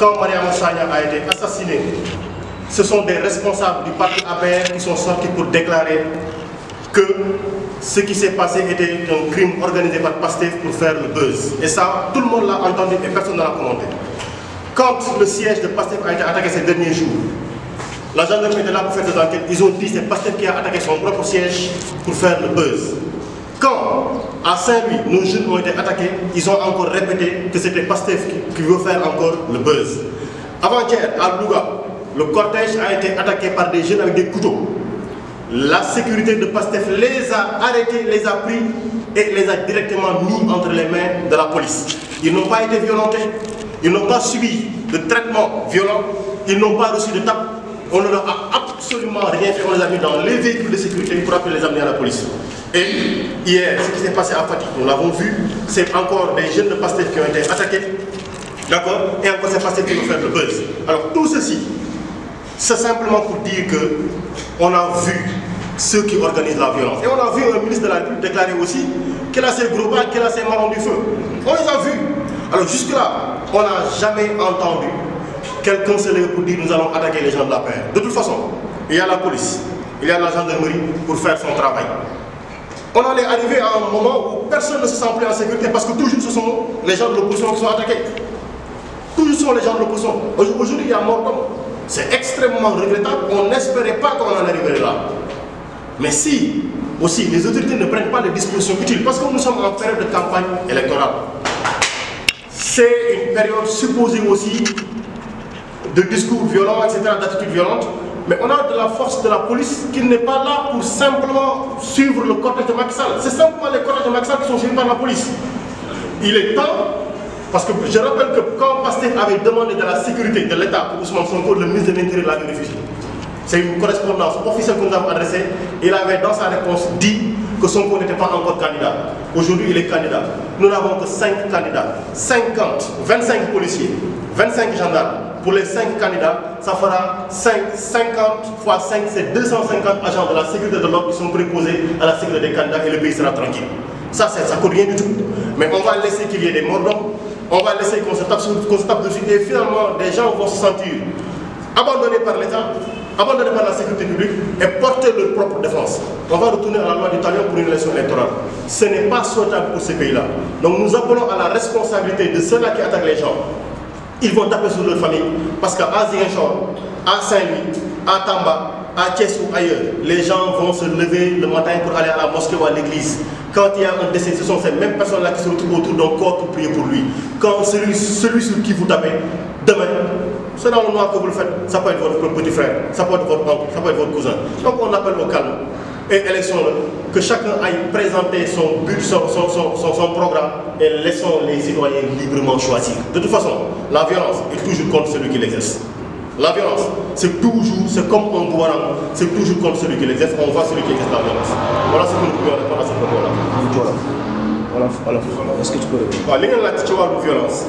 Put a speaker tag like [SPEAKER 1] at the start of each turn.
[SPEAKER 1] quand Mariama Sagna a été assassinée, ce sont des responsables du parti APR qui sont sortis pour déclarer que ce qui s'est passé était un crime organisé par Pastef pour faire le buzz. Et ça, tout le monde l'a entendu et personne ne l'a commenté. Quand le siège de Pastef a été attaqué ces derniers jours, la gendarmerie était là pour faire des enquêtes. Ils ont dit que c'est Pastef qui a attaqué son propre siège pour faire le buzz. Quand, à Saint-Louis, nos jeunes ont été attaqués, ils ont encore répété que c'était Pastef qui veut faire encore le buzz. Avant-hier, à Louga, le cortège a été attaqué par des jeunes avec des couteaux. La sécurité de Pastef les a arrêtés, les a pris et les a directement mis entre les mains de la police. Ils n'ont pas été violentés, ils n'ont pas subi de traitement violent, ils n'ont pas reçu de tape. On ne leur a absolument rien fait, on les a mis dans les véhicules de sécurité pour après les amener à la police. Et hier, ce qui s'est passé à Fatick, nous l'avons vu, c'est encore des jeunes de Pastef qui ont été attaqués. D'accord? Et encore c'est Pastef qui veut faire le buzz. Alors tout ceci, c'est simplement pour dire qu'on a vu ceux qui organisent la violence. Et on a vu un ministre de la République déclarer aussi qu'il a ses gros bras, qu'il a ses marrons du feu. On les a vus. Alors jusque-là, on n'a jamais entendu quelqu'un se lever pour dire nous allons attaquer les gens de la paix. De toute façon, il y a la police, il y a la gendarmerie pour faire son travail. On en est arrivé à un moment où personne ne se sent plus en sécurité parce que toujours ce sont les gens de l'opposition qui sont attaqués. Toujours ce sont les gens de l'opposition. Aujourd'hui, il y a mort d'homme. C'est extrêmement regrettable. On n'espérait pas qu'on en arriverait là. Mais si, aussi, les autorités ne prennent pas les dispositions utiles, parce que nous sommes en période de campagne électorale, c'est une période supposée aussi de discours violents, etc., d'attitudes violentes, mais on a de la force de la police qui n'est pas là pour simplement suivre le cortège de Macky Sall. C'est simplement les cortèges de Macky Sall qui sont suivis par la police. Il est temps, parce que je rappelle que quand Pastef avait demandé de la sécurité de l'État pour Ousmane Sonko, le ministre de l'Intérieur l'avait refusé. C'est une correspondance officielle que nous avons adressée. Il avait dans sa réponse dit que Sonko n'était pas encore candidat. Aujourd'hui, il est candidat. Nous n'avons que 5 candidats. 25 policiers, 25 gendarmes. Pour les 5 candidats, ça fera 50 fois 5, c'est 250 agents de la sécurité de l'ordre qui sont préposés à la sécurité des candidats et le pays sera tranquille. Ça ne coûte rien du tout. Mais on va laisser qu'il y ait des morts d'hommes, on va laisser qu'on se tape dessus et finalement des gens vont se sentir abandonnés par l'État, abandonnés par la sécurité publique et porter leur propre défense. On va retourner à la loi du talion pour une élection électorale. Ce n'est pas souhaitable pour ces pays-là. Donc nous appelons à la responsabilité de ceux-là qui attaquent les gens. Ils vont taper sur leur famille parce qu'à Ziguinchor, à Saint-Louis, à Tamba, à Thiès ou ailleurs, les gens vont se lever le matin pour aller à la mosquée ou à l'église. Quand il y a un décès, ce sont ces mêmes personnes-là qui se retrouvent autour d'un corps pour prier pour lui. Quand celui sur qui vous tapez, demain, c'est dans le noir que vous le faites, ça peut être votre petit frère, ça peut être votre oncle, ça peut être votre cousin. Donc on appelle au calme. Et élection, que chacun aille présenter son but, son programme et laissons les citoyens librement choisir. De toute façon, la violence est toujours contre celui qui l'exerce. La violence, c'est comme un gouvernement, c'est toujours contre celui qui l'exerce, on voit celui qui exerce la violence. Voilà ce que nous pouvons répondre à ce propos-là.
[SPEAKER 2] Voilà. Est-ce que tu peux répondre?
[SPEAKER 1] La violence.